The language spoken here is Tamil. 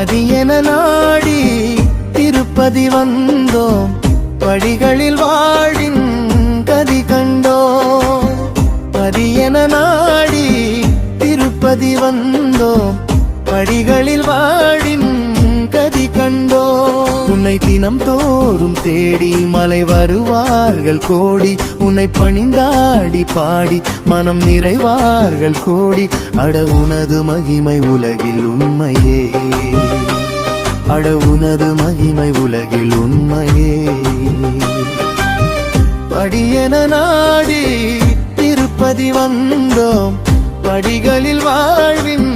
பதியென நாடி திருப்பதி வந்தோம், படிகளில் வாழின் கதி கண்டோம். பதியென நாடி திருப்பதி வந்தோம், படிகளில் வாழின் கதி கண்டோம். உன்னை தினம் தோறும் தேடி மலை வருவார்கள் கோடி, உன்னை பணிந்தாடி பாடி மனம் நிறைவார்கள் கோடி. அட உனது மகிமை உலகில் உண்மையே, அட உனது மகிமை உலகில் உண்மையே. படியென நாடி திருப்பதி வந்தோம், படிகளில் வாழ்வின்